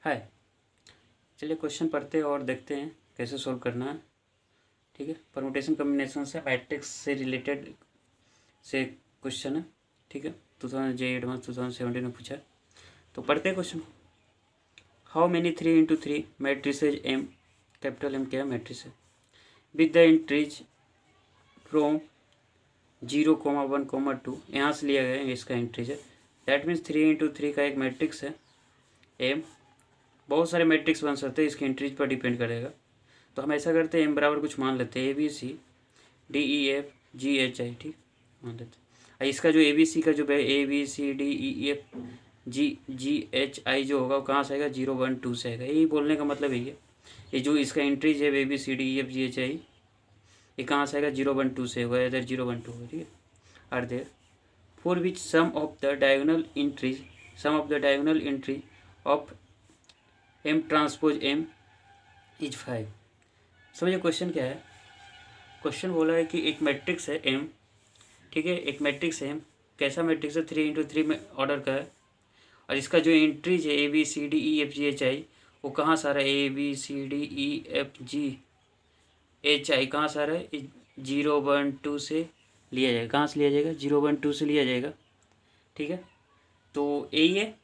है। चलिए क्वेश्चन पढ़ते हैं और देखते हैं कैसे सोल्व करना है। ठीक है, परमुटेशन कम्बिनेशन से मैट्रिक्स से रिलेटेड से क्वेश्चन है। ठीक है, 2000 जे एडवांस 2017 में पूछा है। तो पढ़ते हैं question. How many 3 × 3 matrices M, capital M क्या है मैट्रिस है, विद द एंट्रीज फ्रॉम 0, 1, यहाँ से लिया गया है, इसका एंट्रीज है। दैट मीन्स 3 × 3 का एक मैट्रिक्स है एम। बहुत सारे मैट्रिक्स बन सकते हैं, इसके एंट्रीज पर डिपेंड करेगा। तो हम ऐसा करते हैं, एम बराबर कुछ मान लेते हैं, ABC DEF GHI, ठीक मान लेते हैं। और इसका जो ABC का जो ABC DEF GHI जो होगा वो कहाँ से आएगा, 0, 1, 2 से आएगा। यही बोलने का मतलब यही है। ये जो इसका एंट्रीज है ABC DEF GHI, ये कहाँ से आएगा, 0, 1, 2 से होगा, इधर 0, 1, 2 होगा। ठीक है, are there for which sum of the diagonal entry of M transpose M is 5। समझिए क्वेश्चन क्या है। क्वेश्चन बोला है कि एक मैट्रिक्स है M, ठीक है, एक मैट्रिक्स है M। कैसा मैट्रिक्स है, 3 × 3 में ऑर्डर का है। और इसका जो एंट्रीज है ABCDEFGHI वो कहाँ से आ रहा है, ABCDEFGHI कहाँ से आ रहा है, 0, 1, 2 से लिया जाएगा। कहाँ से लिया जाएगा, 0, 1, 2 से लिया जाएगा। ठीक है, तो यही है।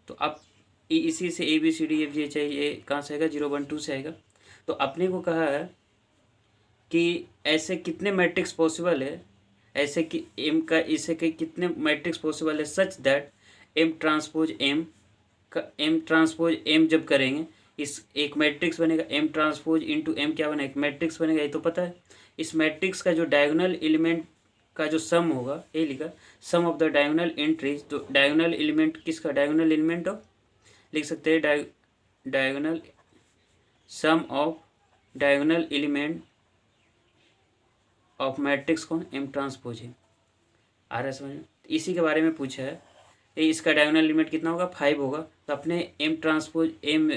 तो अब इसी से ABCDEFGHI ये कहाँ से आएगा, 0, 1, 2 से आएगा। तो अपने को कहा है कि ऐसे कितने मैट्रिक्स पॉसिबल है, ऐसे कि M का इसे के कितने मैट्रिक्स पॉसिबल है such that M transpose M जब करेंगे इस एक मैट्रिक्स बनेगा, M ट्रांसपोज इंटू M क्या बनेगा, एक मैट्रिक्स बनेगा। ये तो पता है। इस मैट्रिक्स का जो डायगोनल एलिमेंट का जो सम होगा, ये लिखा sum of the diagonal entries. तो डायगोनल एलिमेंट किसका, डायगोनल एलिमेंट ऑफ लिख सकते हैं diagonal sum of diagonal element of matrix कौन, M ट्रांसपोज है। आ रहा है समझ में। इसी के बारे में पूछा है, इसका डायगोनल एलिमेंट कितना होगा, 5 होगा। तो अपने M ट्रांसपोज M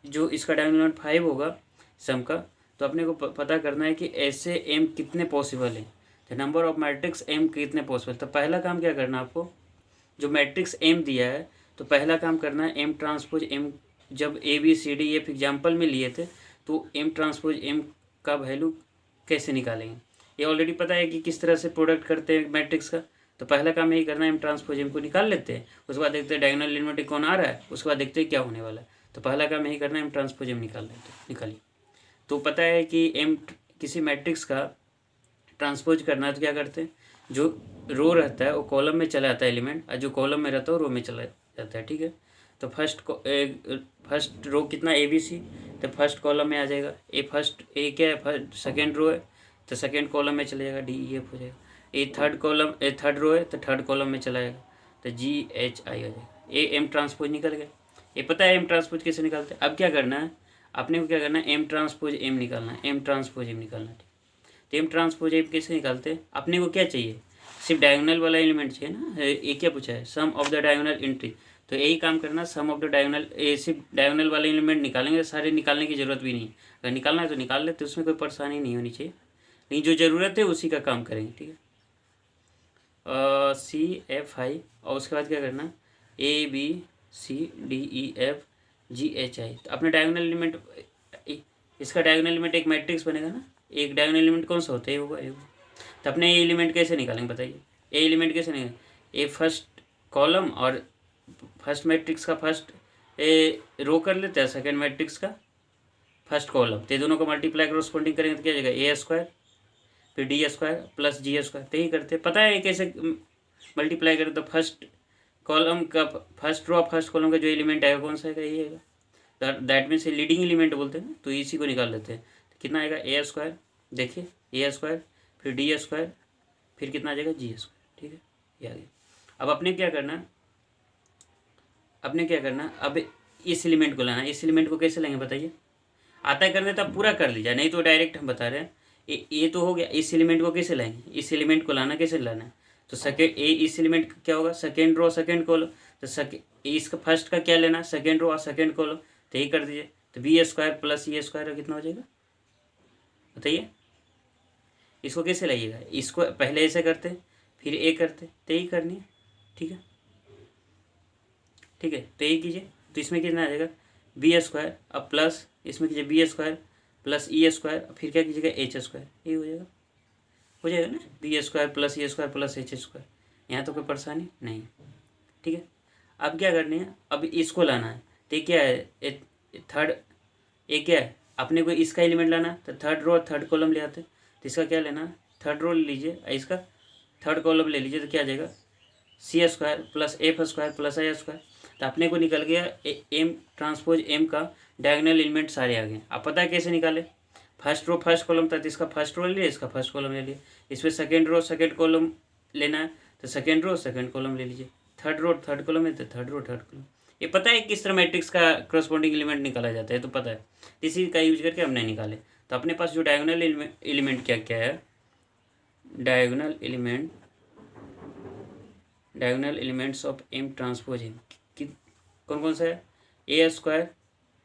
जो इसका डायगोनल एलिमेंट 5 होगा सम का, तो अपने को पता करना है कि ऐसे M कितने पॉसिबल है, तो नंबर ऑफ मैट्रिक्स M कितने पॉसिबल। तो पहला काम क्या करना है आपको, जो मैट्रिक्स M दिया है तो पहला काम करना है M ट्रांसपोज M। जब ABCDEF एग्जाम्पल में लिए थे तो M ट्रांसपोज M का वैल्यू कैसे निकालेंगे, ये ऑलरेडी पता है कि किस तरह से प्रोडक्ट करते हैं मैट्रिक्स का। तो पहला काम यही करना है, M ट्रांसपोज M को निकाल लेते हैं, उसके बाद देखते हैं डायगोनल एलिमेंट कौन आ रहा है, उसके बाद देखते हैं क्या होने वाला है। तो पहला काम यही करना है, M ट्रांसपोज M निकाल लेते हैं। निकालिए। तो पता है कि M किसी मैट्रिक्स का ट्रांसपोज करना है तो क्या करते हैं, जो रो रहता है वो कॉलम में चला जाता है एलिमेंट, और जो कॉलम में रहता है वो रो में चला जाता है। ठीक है, तो फर्स्ट रो कितना ABC, तो फर्स्ट कॉलम में आ जाएगा। ए क्या है, फर्स्ट सेकेंड रो है तो सेकेंड कॉलम में चला जाएगा, DEF हो जाएगा। थर्ड रो है तो थर्ड कॉलम में चला जाएगा, तो GHI आ जाएगा। M ट्रांसपोज निकल गया। ये पता है M ट्रांसपोज कैसे निकालते हैं। अब क्या करना है अपने को, क्या करना है, M ट्रांसपोज M निकालना है, M ट्रांसपोज M निकालना है। तो M ट्रांसपोज M कैसे निकालते हैं, अपने को क्या चाहिए, सिर्फ डायगोनल वाला एलिमेंट चाहिए ना। ये क्या पूछा है, सम ऑफ द डायगोनल एंट्री। तो यही काम करना, सम ऑफ द डायगोनल, सिर्फ डायगोनल वाले एलिमेंट निकालेंगे, सारे निकालने की जरूरत भी नहीं। अगर निकालना है तो निकाल लेते, उसमें कोई परेशानी नहीं होनी चाहिए, लेकिन जो ज़रूरत है उसी का काम करेंगे। ठीक है, CFI और उसके बाद क्या करना, ABCDEFGHI। तो अपने डायगोनल एलिमेंट, इसका डायगोनल एलिमेंट एक मैट्रिक्स बनेगा ना, एक डायगोनल एलिमेंट कौन सा होता है, होगा। तो अपने ये एलिमेंट कैसे निकालेंगे बताइए, ए एलिमेंट कैसे निकालेंगे, ए फर्स्ट कॉलम और फर्स्ट मैट्रिक्स का फर्स्ट रो कर लेते हैं, सेकेंड मैट्रिक्स का फर्स्ट कॉलम, तो दोनों को मल्टीप्लाई करस्पॉन्डिंग करेंगे तो क्या जाएगा, A² फिर D² प्लस G²। तो यही करते हैं, पता है कैसे मल्टीप्लाई करें। तो फर्स्ट कॉलम का फर्स्ट रो फर्स्ट कॉलम का जो एलिमेंट आएगा कौन सा आएगा, ये आएगा। दैट मीन्स लीडिंग एलिमेंट बोलते हैं ना, तो इसी को निकाल लेते हैं। तो कितना आएगा, A², देखिए A² फिर D², फिर कितना आ जाएगा, G²। ठीक है, ये आ गया। अब अपने क्या करना, अब इस एलिमेंट को लाना। इस एलिमेंट को कैसे लेंगे बताइए, आता है करने तो आप पूरा कर लीजिए, नहीं तो डायरेक्ट हम बता रहे हैं। ये तो हो गया। इस एलिमेंट को कैसे लाएंगे, इस एलिमेंट को लाना कैसे लाना है, तो इस एलिमेंट क्या होगा, सेकेंड रो सेकेंड कॉलम। तो इसका फर्स्ट का क्या लेना, सेकेंड रो और सेकेंड कॉलम, तो यही कर दीजिए। तो B² प्लस E² कितना हो जाएगा बताइए। इसको कैसे लाइएगा, इसको पहले ऐसे करते फिर A करते, तो यही करनी है। ठीक है, तो यही कीजिए। तो इसमें कितना आ जाएगा, बी स्क्वायर, अब प्लस इसमें कीजिए B square plus E square, फिर क्या कीजिएगा एच स्क्वायर, ये हो जाएगा ना, B square plus E square plus H square. यहाँ तो कोई परेशानी नहीं, ठीक है। अब क्या करनी है, अब इसको लाना है, तो ये क्या है, थर्ड, ये क्या है, अपने को इसका एलिमेंट लाना है, तो थर्ड रो थर्ड कॉलम ले आते हैं। तो इसका क्या लेना है, थर्ड रो ले लीजिए, इसका थर्ड कॉलम ले लीजिए, तो क्या आ जाएगा C square plus F square plus I square. तो अपने को निकल गया एम ट्रांसपोज एम का डायगोनल एलिमेंट सारे आ गए। आप पता है कैसे निकाले, फर्स्ट रो फर्स्ट कॉलम था तो इसका फर्स्ट रो ले लिया, इसका फर्स्ट कॉलम ले लिया, इसमें सेकेंड रो सेकेंड कॉलम लेना है तो सेकेंड रो सेकेंड कॉलम ले लीजिए, थर्ड रो थर्ड कॉलम है तो थर्ड रो थर्ड कॉलम। ये पता है किस तरह मैट्रिक्स का करस्पॉन्डिंग एलिमेंट निकाला जाता है, तो पता है, इसी का यूज करके हमने निकाले। तो अपने पास जो डायगोनल एलिमेंट क्या क्या है, diagonal elements of M transpose M कौन कौन सा है, A square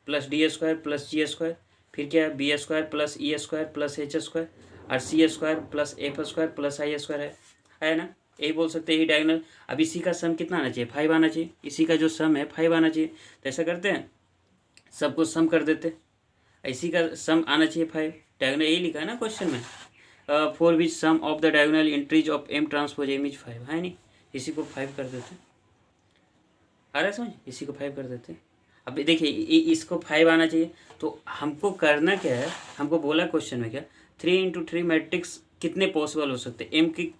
plus D square plus G square, फिर क्या है B square plus E square plus H square, और C square plus F square plus I square है ना, यही बोल सकते हैं, यही डायगोनल। अब इसी का सम कितना आना चाहिए, 5 आना चाहिए, इसी का जो सम है 5 आना चाहिए। तो ऐसा करते हैं, सबको सम कर देते, इसी का सम आना चाहिए 5, डायगोनल यही लिखा है ना क्वेश्चन में, for which sum of the diagonal entries of M transpose M is 5, है नहीं, इसी को 5 कर देते, आ रहा है समझ, इसी को 5 कर देते हैं। अब देखिए इसको 5 आना चाहिए, तो हमको करना क्या है, हमको बोला क्वेश्चन में क्या 3x3 मैट्रिक्स कितने पॉसिबल हो सकते हैं,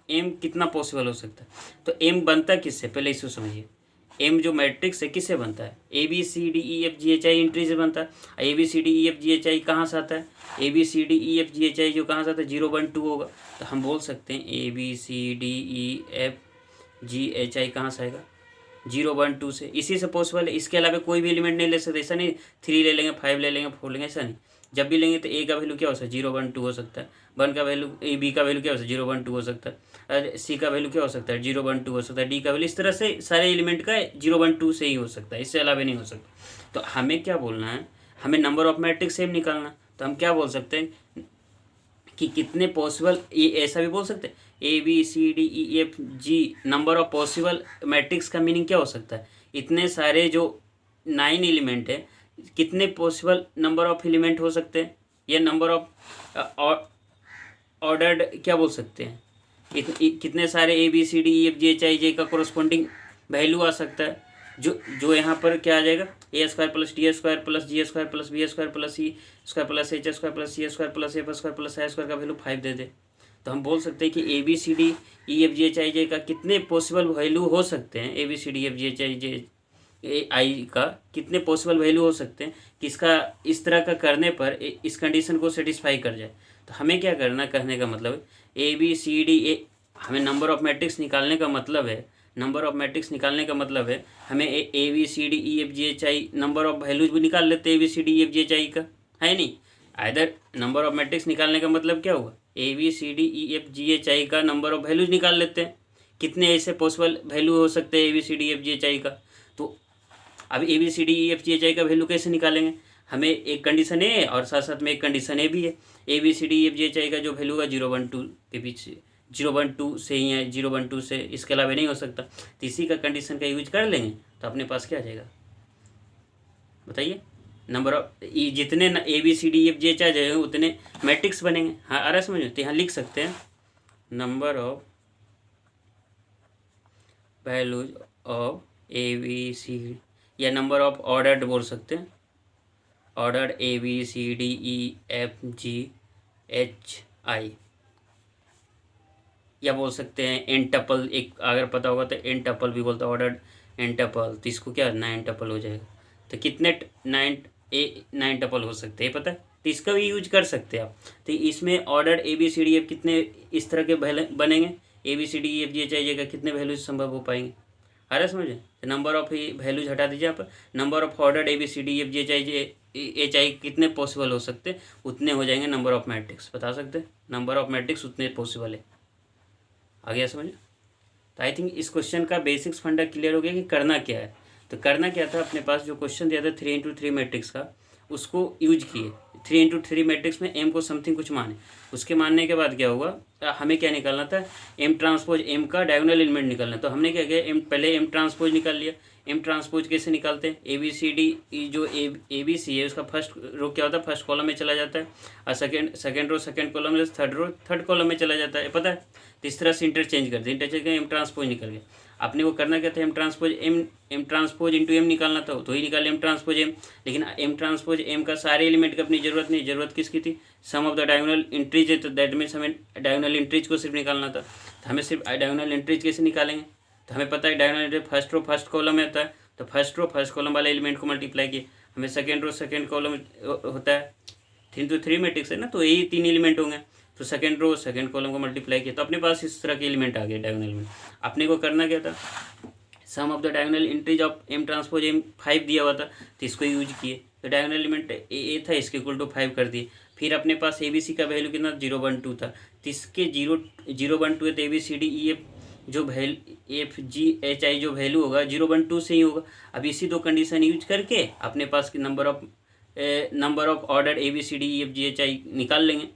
एम कितना पॉसिबल हो सकता है। तो एम बनता किससे, पहले इसको समझिए, एम जो मैट्रिक्स है किससे बनता है, A B C D E F G H I entry से बनता है। A B C D E F G H I कहाँ से आता है, A B C D E F G H I जो कहाँ से आता है 0 1 2 होगा। तो हम बोल सकते हैं A B C D E F G H I कहाँ से आएगा 0 1 2 से, इसी से पॉसिबल है, इसके अलावा कोई भी एलिमेंट नहीं ले सकते, ऐसा नहीं 3 ले लेंगे 5 ले लेंगे 4 लेंगे, ऐसा नहीं, जब भी लेंगे तो ए का वैल्यू क्या हो सकता है 0 1 2 हो सकता है, 1 का वैल्यू बी का वैल्यू क्या हो सकता है 0 1 2 हो सकता है, और सी का वैल्यू क्या हो सकता है 0 1 2 हो सकता है, डी का वैल्यू, इस तरह से सारे एलिमेंट का 0 1 2 से ही हो सकता है, इससे अलावा नहीं हो सकता। तो हमें क्या बोलना है, हमें नंबर ऑफ मैट्रिक्स सेम निकालना। तो हम क्या बोल सकते हैं कि कितने पॉसिबल, ये ऐसा भी बोल सकते हैं A B C D E F G, number of possible matrix का मीनिंग क्या हो सकता है, इतने सारे जो 9 एलिमेंट है, कितने पॉसिबल नंबर ऑफ एलिमेंट हो सकते हैं, या नंबर ऑफ ऑर्डर्ड क्या बोल सकते हैं, कितने सारे A B C D E F G H I J का कोरस्पॉन्डिंग वैल्यू आ सकता है, जो यहाँ पर क्या आ जाएगा A square plus D square plus G square plus B square plus C square plus H square plus C square plus F square plus I square का वैल्यू 5 दे दे। तो हम बोल सकते हैं कि A B C D E F G H I J का कितने पॉसिबल वैल्यू हो सकते हैं, A B C D F G H I J I का कितने पॉसिबल वैल्यू हो सकते हैं कि इसका इस तरह का करने पर इस कंडीशन को सेटिस्फाई कर जाए। तो हमें क्या करना, कहने का मतलब ए बी सी डी ए, हमें नंबर ऑफ मैट्रिक्स निकालने का मतलब है, नंबर ऑफ मैट्रिक्स निकालने का मतलब है हमें A B C D E F G H I number of values भी निकाल लेते हैं A B C D E F G H I का, है नहीं, इधर नंबर ऑफ मैट्रिक्स निकालने का मतलब क्या हुआ, A B C D E F G H I का नंबर ऑफ वैल्यूज निकाल लेते हैं, कितने ऐसे पॉसिबल वैल्यू हो सकते हैं A B C D F G H I का। तो अब A B C D E F G H I का वैल्यू कैसे निकालेंगे, हमें एक कंडीशन ए और साथ साथ में एक कंडीशन ए भी है, A B C D E F G H I का जो वैल्यू है 0 1 2 के बीच 0 1 2 से ही है, 0 1 2 से इसके अलावा नहीं हो सकता। तो इसी का कंडीशन का यूज कर लेंगे तो अपने पास क्या आ जाएगा, बताइए, नंबर ऑफ जितने A B C D F G H आ जाएंगे उतने मैट्रिक्स बनेंगे। हाँ आ रहा है समझ में, तो यहाँ लिख सकते हैं number of values of A B C, या नंबर ऑफ ऑर्डर्ड बोल सकते हैं, ordered A B C D E F G H I, या बोल सकते हैं एन टपल, एक अगर पता होगा तो एन टपल भी बोलते हैं, ऑर्डर्ड एन टपल, तो इसको क्या 9 टपल हो जाएगा। तो कितने 9 टपल हो सकते हैं पता है, तो इसका भी यूज कर सकते हैं आप। तो इसमें ordered A B C D F कितने इस तरह के बनेंगे, A B C D F G H I का कितने वैल्यूज संभव हो पाएंगे, आ रहा समझे। तो नंबर ऑफ वैल्यूज हटा दीजिए यहाँ पर, number of ordered A B C D F G H I कितने पॉसिबल हो सकते हैं, उतने हो जाएंगे नंबर ऑफ मैट्रिक्स, बता सकते हैं नंबर ऑफ मैट्रिक्स उतने पॉसिबल है। आ गया समझ। तो आई थिंक इस क्वेश्चन का बेसिक्स फंडा क्लियर हो गया कि करना क्या है। तो करना क्या था, अपने पास जो क्वेश्चन दिया था 3x3 मैट्रिक्स का, उसको यूज किए 3x3 मैट्रिक्स में एम को समथिंग कुछ माने, उसके मानने के बाद क्या हुआ, हमें क्या निकालना था, एम ट्रांसपोज एम का डायगोनल एलिमेंट निकालना। तो हमने क्या किया, पहले एम ट्रांसपोज निकाल लिया, एम ट्रांसपोज कैसे निकालते हैं, ए बी सी डी, जो ए बी सी है उसका फर्स्ट रो क्या होता है, फर्स्ट कॉलम में चला जाता है, और सेकेंड रो सेकेंड कॉलम में, थर्ड रो थर्ड कॉलम में चला जाता है, पता है। तो इस तरह से इंटरचेंज करते हैं, इंटरचेंज करें, एम ट्रांसपोज निकल गया। अपने को करना क्या था, एम ट्रांसपोज इंटू एम निकालना था, तो ही निकाले एम ट्रांसपोज एम। लेकिन एम ट्रांसपोज एम का सारे एलिमेंट की अपनी जरूरत नहीं, जरूरत किसकी थी, सम ऑफ द डायगोनल एंट्रीज है, तो दैट मीन्स हमें डायगोनल एंट्रीज को सिर्फ निकालना था। तो हमें सिर्फ डायगोनल एंट्रीज कैसे निकालेंगे, तो हमें पता है diagonal entry first row first column में होता है, तो फर्स्ट रो फर्स्ट कॉलम वाले एलिमेंट को मल्टीप्लाई किए, हमें सेकेंड रो सेकेंड कॉलम होता है, 3 मैट्रिक्स है ना, तो यही 3 एलिमेंट होंगे, तो सेकेंड रो सेकेंड कॉलम को मल्टीप्लाई किया, तो अपने पास इस तरह के एलिमेंट आ गए डायगोनल एलिमेंट। अपने को करना क्या था, sum of the diagonal entries of M transpose M 5 दिया हुआ था, तो इसको यूज किए, तो डायगोनल एलिमेंट ए था, इसके इक्वल टू 5 कर दिए। फिर अपने पास ए बी सी का वैल्यू कितना 0 1 2 था, तो इसके 0 1 2 है, तो A B C D E F जो एफ जी एच आई जो वैल्यू होगा 0 1 2 से ही होगा। अब इसी दो कंडीशन यूज करके अपने पास number of order A B C D E F G H I निकाल लेंगे,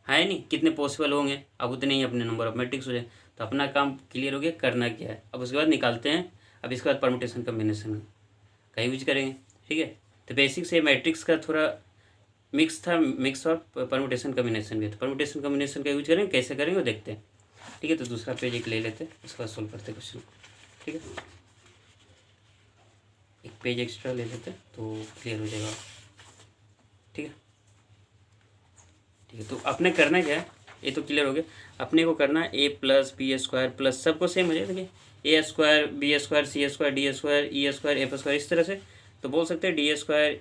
है नहीं, कितने पॉसिबल होंगे, अब उतने ही अपने नंबर ऑफ मैट्रिक्स हो जाए। तो अपना काम क्लियर हो गया, करना क्या है, अब उसके बाद निकालते हैं। अब इसके बाद परमुटेशन कम्बिनेशन का यूज करेंगे, ठीक है। तो बेसिक से मैट्रिक्स का थोड़ा मिक्स था, मिक्स और परमुटेशन कम्बिनेशन भी, तो परमुटेशन कम्बिनेशन का यूज करेंगे, कैसे करेंगे वो देखते हैं, ठीक है। तो दूसरा पेज एक ले लेते हैं, उसके बाद सोल्व करते हैं क्वेश्चन, ठीक है। एक पेज एक्स्ट्रा ले लेते हैं तो क्लियर हो जाएगा, ठीक है। ठीक है, तो अपने करना क्या है, ये तो क्लियर हो गया। अपने को करना है A plus B square plus, सबको सेम हो जाए, देखिए A square B square C square D square E square F square, इस तरह से तो बोल सकते हैं D square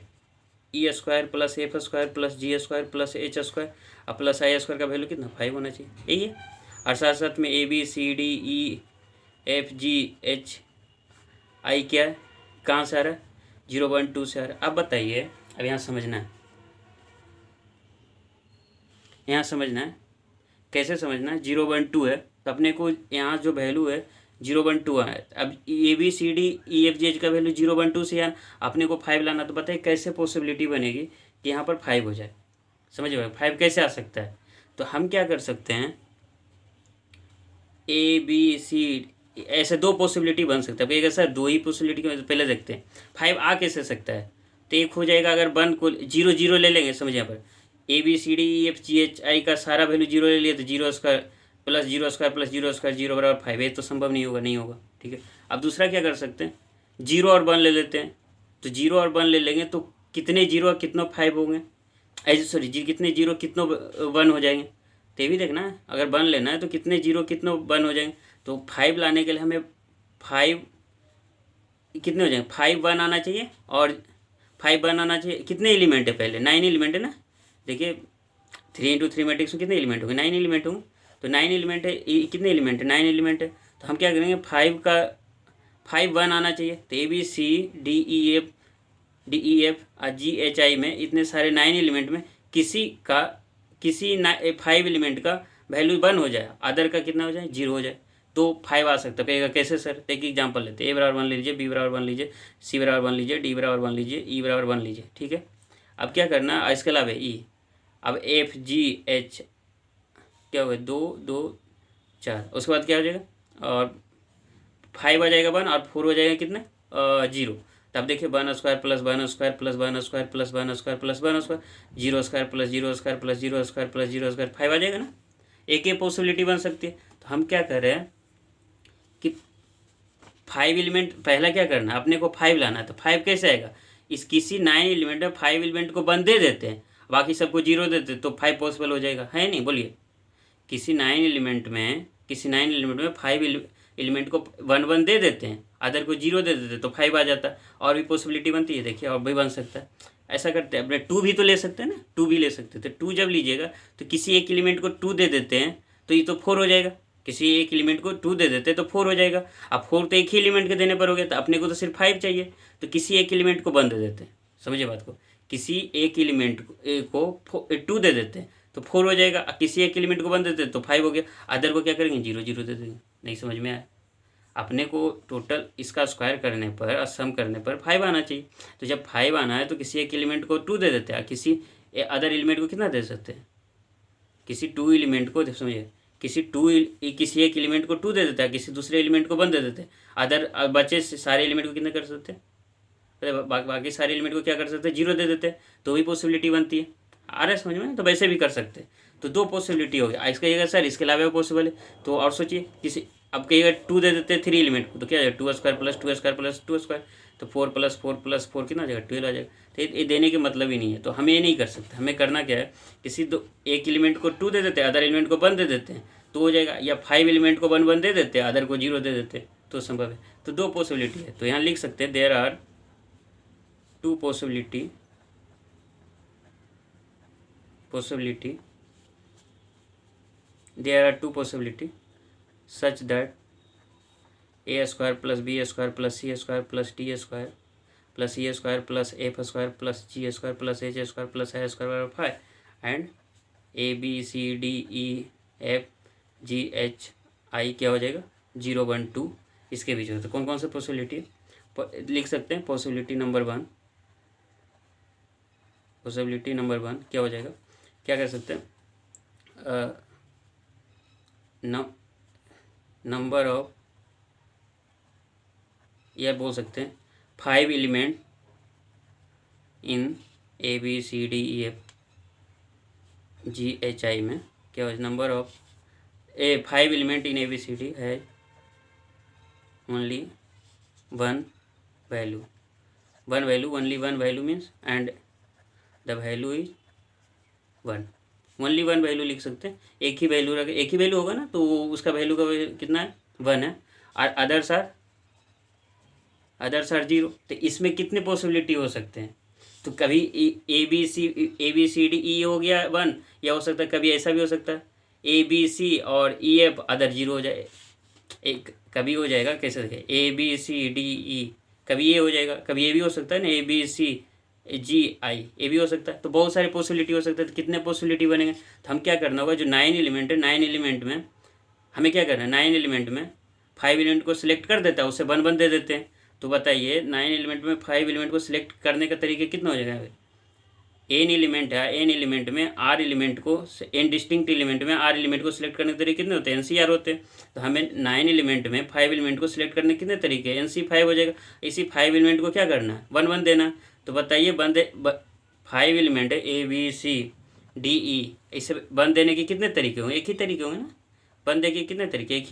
E square plus F square plus G square plus H square, और प्लस आई स्क्वायर का वैल्यू कितना 5 होना चाहिए, यही है। और साथ साथ में A B C D E F G H I क्या है, कहाँ से आ रहा है, 0 1 2 से आ रहा है। अब बताइए, अब यहाँ समझना है, यहाँ समझना है, कैसे समझना है, 0 1 2 है, तो अपने को यहाँ जो वैल्यू है 0 1 2 है। अब A B C D E F G H का वैल्यू 0 1 2 से यार अपने को 5 लाना, तो बताइए कैसे पॉसिबिलिटी बनेगी कि यहाँ पर 5 हो जाए, समझिए 5 कैसे आ सकता है। तो हम क्या कर सकते हैं, ए बी सी ऐसे 2 पॉसिबिलिटी बन सकता है, एक ऐसा 2 ही पॉसिबिलिटी के पहले देखते हैं 5 आ कैसे सकता है। तो एक हो जाएगा, अगर 1 को 0 0 ले लेंगे, समझिए यहाँ पर A B C D E F G H I का सारा वैल्यू 0 ले लिया, तो 0 square plus 0 square plus 0 square 0 बराबर 5, ये तो संभव नहीं होगा, नहीं होगा, ठीक है। अब दूसरा क्या कर सकते हैं, 0 और 1 ले लेते हैं, तो 0 और 1 ले लेंगे तो कितने 0 और कितनों 5 होंगे, ऐसे सॉरी कितने 0 कितनों 1 हो जाएंगे, तो ये भी देखना है, अगर 1 लेना है तो कितने 0 कितनों 1 हो जाएंगे। तो 5 लाने के लिए हमें 5 कितने हो जाएंगे, 5 1 आना चाहिए, और 5 1 आना चाहिए। कितने एलिमेंट है, पहले 9 एलिमेंट है ना, देखिए 3 इंटू 3 मैट्रिक्स में कितने एलिमेंट होंगे, 9 एलिमेंट होंगे, तो 9 एलिमेंट है, कितने एलिमेंट है, 9 एलिमेंट है। तो हम क्या करेंगे, 5 1 आना चाहिए, तो A B C D E F और जी एच आई में इतने सारे 9 एलिमेंट में किसी 5 एलिमेंट का वैल्यू 1 हो जाए, अदर का कितना हो जाए 0 हो जाए, तो 5 आ सकता है। कैसे सर, एक एग्जाम्पल लेते हैं, ए बराबर 1 लीजिए, बी बराबर 1 लीजिए, सी बराबर 1 लीजिए, डी बराबर 1 लीजिए, ई बराबर 1 लीजिए, ठीक है। अब क्या करना है, इसके अलावा ई, अब एफ जी एच क्या हो गया 2 2 4, उसके बाद क्या हो जाएगा, और 5 आ जाएगा 1, और 4 हो जाएगा कितना 0। तब देखिए 1 square plus 1 square plus 1 square plus 1 square plus 1 square 0 square plus 0 square plus 0 square plus 0 square 5 आ जाएगा ना, एक पॉसिबिलिटी बन सकती है। तो हम क्या कर रहे हैं कि 5 एलिमेंट, पहला क्या करना है, अपने को 5 लाना है, तो 5 कैसे आएगा, इस किसी 9 एलिमेंट में 5 एलिमेंट को 1 दे देते हैं, बाकी सबको 0 देते हैं, तो 5 पॉसिबल हो जाएगा, है नहीं, बोलिए। किसी 9 एलिमेंट में 5 एलिमेंट को 1 1 दे देते हैं, अदर को 0 दे देते हैं, तो 5 आ जाता है। और भी पॉसिबिलिटी बनती है, देखिए और भी बन सकता है, ऐसा करते हैं। अपने 2 भी तो ले सकते हैं ना, 2 भी ले सकते हैं, तो 2 जब लीजिएगा तो किसी एक एलिमेंट को 2 दे देते हैं, तो ये तो 4 हो जाएगा, किसी एक एलिमेंट को 2 दे देते हैं तो 4 हो जाएगा। अब 4 तो एक ही एलिमेंट के देने पर हो गया, तो अपने को तो सिर्फ 5 चाहिए, तो किसी एक एलिमेंट को 1 दे देते हैं, समझिए बात को, किसी एक एलिमेंट को 2 दे देते हैं तो 4 हो जाएगा, किसी एक एलिमेंट को 1 देते हैं तो 5 हो गया, अदर को क्या करेंगे 0 0 दे देंगे। नहीं समझ में आया, अपने को टोटल इसका स्क्वायर करने पर और सम करने पर 5 आना चाहिए। तो जब 5 आना है तो किसी एक एलिमेंट को 2 दे देते हैं, किसी अदर एलिमेंट को कितना दे सकते हैं, किसी 2 एलिमेंट को, समझिए किसी एक एलिमेंट को 2 दे देता है, किसी दूसरे एलिमेंट को 1 दे देते हैं। अदर बचे सारे एलिमेंट को कितने कर सकते हैं, बाकी सारे एलिमेंट को क्या कर सकते हैं, 0 दे देते हैं, तो भी पॉसिबिलिटी बनती है। आ रहा है समझ में? तो वैसे भी कर सकते हैं। तो 2 पॉसिबिलिटी हो गया। इसका कहिएगा सर इसके अलावा पॉसिबल है, तो और सोचिए किसी, अब कहिएगा 2 दे देते हैं 3 एलिमेंट को, तो क्या आ जाएगा 2² प्लस 2² प्लस 2², तो 4 प्लस 4 प्लस 4 कितना आ जाएगा 12 आ जाएगा। तो ये देने के मतलब ही नहीं है, तो हमें ये नहीं कर सकते। हमें करना क्या है, एक एलिमेंट को 2 दे देते हैं, अदर एलिमेंट को 1 दे देते हैं, तो हो जाएगा। या 5 एलिमेंट को 1 1 दे देते हैं, अदर को 0 दे देते हैं, तो संभव है। तो 2 पॉसिबिलिटी है। तो यहाँ लिख सकते हैं there are 2 possibility there are 2 possibility such that a² plus b² plus c² plus d² plus e² plus f² plus g² plus h² plus i² 5 and a b c d e f g h i क्या हो जाएगा 0 1 2 इसके बीच में। तो कौन कौन से possibility लिख सकते हैं। पॉसिबिलिटी नंबर 1 क्या हो जाएगा, क्या कह सकते हैं, नंबर ऑफ, यह बोल सकते हैं 5 element in A B C D E F G H I में क्या हो, number of 5 element in A B C D है only one value, only one value means and the value is 1, only 1 value लिख सकते हैं। एक ही value होगा ना, तो उसका वैल्यू का कितना है 1 है, और अदर्स आर 0। तो इसमें कितने पॉसिबिलिटी हो सकते हैं, तो कभी ए बी सी डी ई हो गया 1, या हो सकता है कभी ऐसा भी हो सकता है ए बी सी और ई एफ अदर 0 हो जाए, एक कभी हो जाएगा, कैसे देखें ए बी सी डी ई, कभी ये हो जाएगा, कभी ये भी हो सकता है ना ए बी सी जी आई, ये भी हो सकता है। तो बहुत सारी पॉसिबिलिटी हो सकता है। तो कितने पॉसिबिलिटी बनेंगे, तो हम क्या करना होगा, जो 9 एलिमेंट है 9 एलिमेंट में हमें क्या करना है, 9 एलिमेंट में 5 एलिमेंट को सिलेक्ट कर देता है, उससे 1 1 दे देते हैं। तो बताइए 9 एलिमेंट में 5 एलिमेंट को सिलेक्ट करने का तरीके कितना हो जाएगा, एन एलिमेंट है, एन एलिमेंट में आर एलिमेंट को, एन डिस्टिंक्ट एलिमेंट में आर एलिमेंट को सिलेक्ट करने के तरीके कितने होते हैं, NCR होते हैं। तो हमें 9 एलिमेंट में 5 एलिमेंट को सिलेक्ट करने के कितने तरीके, NC5 हो जाएगा। इसी 5 एलिमेंट को क्या करना है 1 1 देना। तो बताइए 5 एलिमेंट है A B C D E, इसे 1 देने के कितने तरीके होंगे, एक ही तरीके होंगे ना, 1 देने के कितने तरीके, एक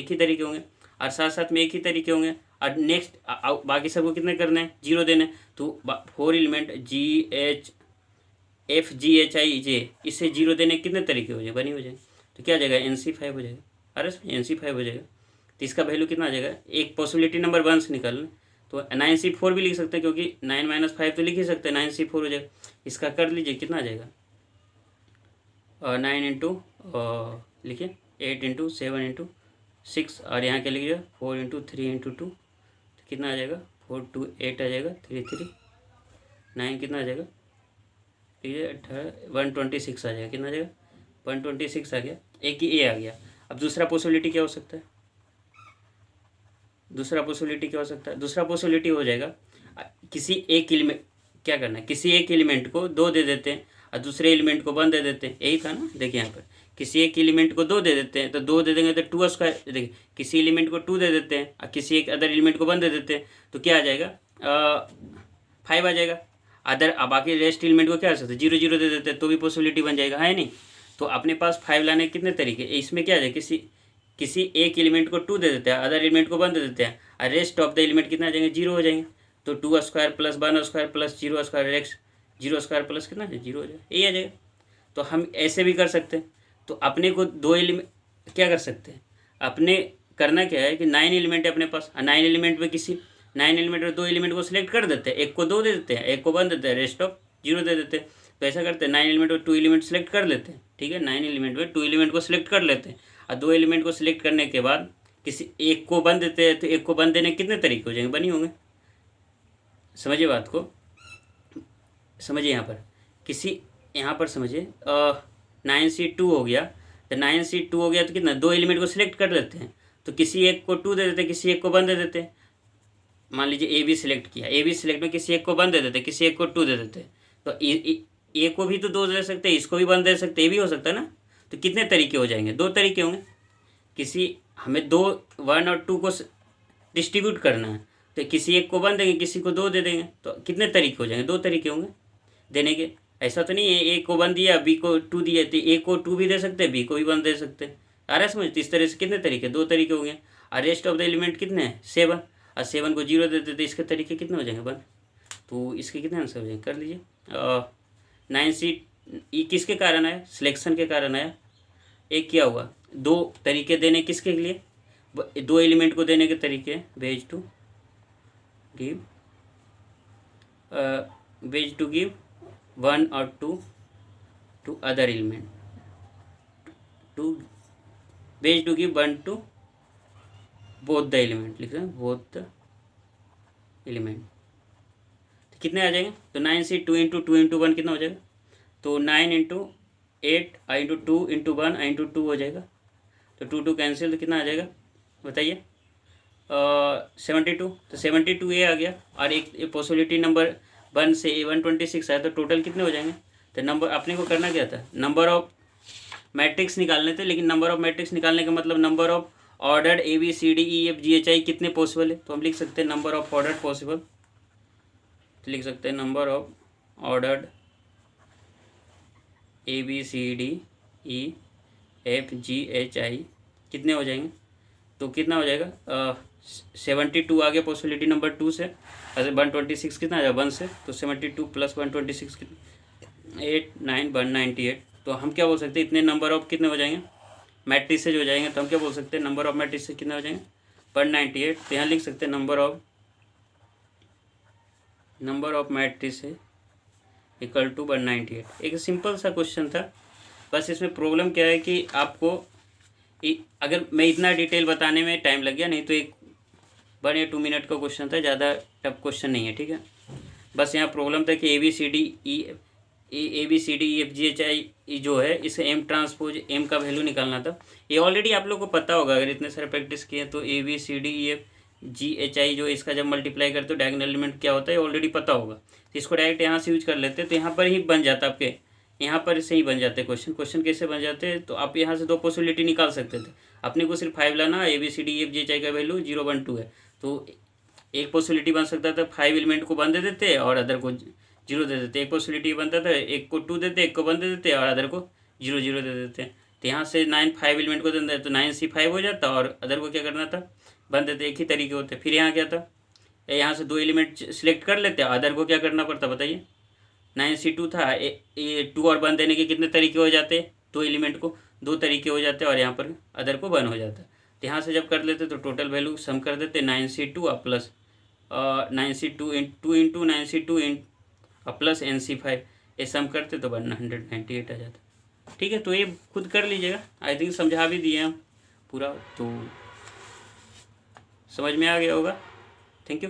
ही तरीके होंगे, और साथ साथ में एक ही तरीके होंगे। और नेक्स्ट बाकी सबको कितने करने हैं 0 देने। तो 4 element G H F G H I J, इससे 0 देने के कितने तरीके हो जाए, बनी हो जाए। तो क्या हो जाएगा NC5 हो जाएगा, अरे NC5 हो जाएगा। तो इसका वैल्यू कितना आ जाएगा, एक पॉसिबिलिटी नंबर 1 से निकालना। तो 9C4 भी लिख सकते हैं, क्योंकि 9 - 5 तो लिख ही सकते हैं, 9C4 हो जाएगा। इसका कर लीजिए कितना आ जाएगा, 9 इंटू लिखिए 8 इंटू 7 इंटू 6, और यहाँ क्या लिखिए 4 इंटू 3 इंटू 2, तो कितना आ जाएगा 4 2 8 आ जाएगा, 3 3 9 कितना आ जाएगा, ठीक है 126 आ जाएगा। कितना आ जाएगा 126 आ गया, एक ही ए आ गया। अब दूसरा पॉसिबिलिटी क्या हो सकता है, दूसरा पॉसिबिलिटी हो जाएगा किसी एक एलिमेंट, क्या करना है, किसी एक एलिमेंट को 2 दे देते हैं और दूसरे एलिमेंट को 1 दे देते हैं, यही था ना। देखिए यहाँ पर किसी एक एलिमेंट को 2 दे देते हैं, तो 2 दे देंगे तो 2² देखिए, किसी एलिमेंट को 2 दे देते हैं और किसी एक अदर एलिमेंट को 1 दे देते हैं, तो क्या आ जाएगा 5 आ जाएगा। अदर बाकी रेस्ट एलिमेंट को क्या आ सकता है 0 0 दे देते हैं, तो भी पॉसिबिलिटी बन जाएगा, है नहीं। तो अपने पास 5 लाने के कितने तरीके, इसमें क्या आ जाएगा, किसी एक एलिमेंट को 2 दे देते हैं, अदर एलिमेंट को 1 दे देते हैं, और रेस्ट ऑफ द एलिमेंट कितना आ जाएंगे 0 हो जाएंगे। तो 2² प्लस 1² प्लस 0² एक्स 0² प्लस कितना 0 हो जाएगा, यही आ जाएगा। तो हम ऐसे भी कर सकते हैं। तो अपने को 2 एलिमेंट क्या कर सकते हैं, अपने करना क्या है कि 9 एलिमेंट है अपने पास, 9 एलिमेंट में 2 एलिमेंट को सिलेक्ट कर देते हैं, एक को 2 दे देते हैं, एक को 1 देते हैं, रेस्ट ऑफ 0 दे देते हैं। तो ऐसा करते हैं 9 एलिमेंट में 2 एलिमेंट सेलेक्ट कर लेते हैं, ठीक है 9 एलिमेंट में 2 एलिमेंट को सिलेक्ट कर लेते हैं, और 2 एलिमेंट को सिलेक्ट करने के बाद किसी एक को 1 देते हैं, तो एक को 1 देने के कितने तरीके हो जाएंगे, बनी होंगे। समझिए बात को, समझिए यहाँ पर यहाँ पर समझिए 9C2 हो गया। तो 9C2 हो गया तो कितना 2 एलिमेंट को सिलेक्ट कर लेते हैं, तो किसी एक को 2 दे देते हैं, किसी एक को 1 दे देते हैं। मान लीजिए AB सिलेक्ट किया, AB सिलेक्ट में किसी एक को 1 दे देते हैं, किसी एक को 2 दे देते हैं। तो ए को भी तो 2 दे सकते हैं, इसको भी 1 दे सकते हैं, ये भी हो सकता है ना। तो कितने तरीके हो जाएंगे? 2 तरीके होंगे। किसी हमें 2 1 और 2 को डिस्ट्रीब्यूट करना है, तो किसी एक को 1 देंगे, किसी को 2 दे देंगे, तो कितने तरीके हो जाएंगे? 2 तरीके होंगे देने के। ऐसा तो नहीं है ए को 1 दिया, बी को 2 दिया, तो ए को 2 भी दे सकते हैं, बी को भी 1 दे सकते हैं। आ रहा है समझ? तो इस तरह से कितने तरीके? 2 तरीके हो गए। और रेस्ट ऑफ द एलिमेंट कितने हैं? 7। और 7 को 0 देते तो इसके तरीके कितने हो जाएंगे? 1। तो इसके कितने आंसर हो जाएंगे? कर लीजिए। 9C ये किसके कारण आया? सिलेक्शन के कारण आया। एक क्या हुआ? 2 तरीके देने किसके लिए? 2 एलिमेंट को देने के तरीके। वेज टू गिव 1 और 2 to other element, two ways to give 1 to both the element, लिख रहे हैं बोथ द एलिमेंट। तो कितने आ जाएंगे? तो 9C 2 इंटू 2 इंटू 1 कितना हो जाएगा? तो 9 इंटू 8 इंटू 2 इंटू 1 इंटू 2 हो जाएगा। तो 2 कैंसिल, तो कितना आ जाएगा बताइए? 72। तो 72 ये आ गया। और एक पॉसिबिलिटी नंबर 1 से 126 है, तो टोटल कितने हो जाएंगे? तो नंबर अपने को करना क्या था? नंबर ऑफ मैट्रिक्स निकालने थे। लेकिन नंबर ऑफ मैट्रिक्स निकालने का मतलब नंबर ऑफ ऑर्डर्ड ABCDEFGHI कितने पॉसिबल है? तो हम लिख सकते हैं नंबर ऑफ ऑर्डर्ड पॉसिबल। तो लिख सकते हैं नंबर ऑफ ऑर्डर्ड ABCDEFGHI कितने हो जाएंगे? तो कितना हो जाएगा? 72 आ गया पॉसिबिलिटी नंबर 2 से। ऐसे 126 कितना आ जाएगा 1 से? तो 72 प्लस 126 कितना? 8 9 198। तो हम क्या बोल सकते हैं? इतने नंबर ऑफ कितने हो जाएंगे? मैट्रिसेज हो जाएंगे। तो हम क्या बोल सकते हैं? नंबर ऑफ मैट्रिसेज कितने हो जाएंगे? 198। तो यहाँ लिख सकते हैं number of matrices equal to 198। एक सिंपल सा क्वेश्चन था। बस इसमें प्रॉब्लम क्या है कि आपको अगर मैं इतना डिटेल बताने में टाइम लग गया, नहीं तो एक 1 या 2 मिनट का क्वेश्चन था, ज़्यादा टफ क्वेश्चन नहीं है, ठीक है। बस यहाँ प्रॉब्लम था कि ABCDEFGHI जो है, इसे M ट्रांसपोज M का वैल्यू निकालना था। ये ऑलरेडी आप लोग को पता होगा, अगर इतने सारे प्रैक्टिस किए तो ABCDEFGHI जो इसका जब मल्टीप्लाई करते तो डायगोनल एलिमेंट क्या होता है ऑलरेडी पता होगा। तो इसको डायरेक्ट यहाँ से यूज कर लेते, तो यहाँ पर ही बन जाता आपके, यहाँ पर से ही बन जाते क्वेश्चन कैसे बन जाते हैं? तो आप यहाँ से 2 पॉसिबिलिटी निकाल सकते थे। अपने को सिर्फ 5 लाना, ABCDEFGHI का वैल्यू 0 1 2 है। तो एक पॉसिबिलिटी बन सकता था 5 एलिमेंट को 1 दे देते और अदर को 0 दे देते। एक पॉसिबिलिटी बनता था एक को 2 देते, एक को 1 दे देते और अदर को 0 0 दे देते। तो यहाँ से 9 5 एलिमेंट को देते तो 9C 5 हो जाता और अदर को क्या करना था? 1 देते। एक ही तरीके होते। फिर यहाँ क्या था? यहाँ से 2 एलिमेंट सिलेक्ट कर लेते, अदर को क्या करना पड़ता बताइए? 9C 2 था, 2 और 1 देने के कितने तरीके हो जाते? 2 एलिमेंट को 2 तरीके हो जाते और यहाँ पर अदर को 1 हो जाता। तो यहाँ से जब कर लेते तो टोटल वैल्यू सम कर देते 9C 2 plus 9C 2 into 9C 2 plus NC 5, ये सम करते तो 198 आ जाता। ठीक है, तो ये खुद कर लीजिएगा। आई थिंक समझा भी दिए हम पूरा, तो समझ में आ गया होगा। Thank you.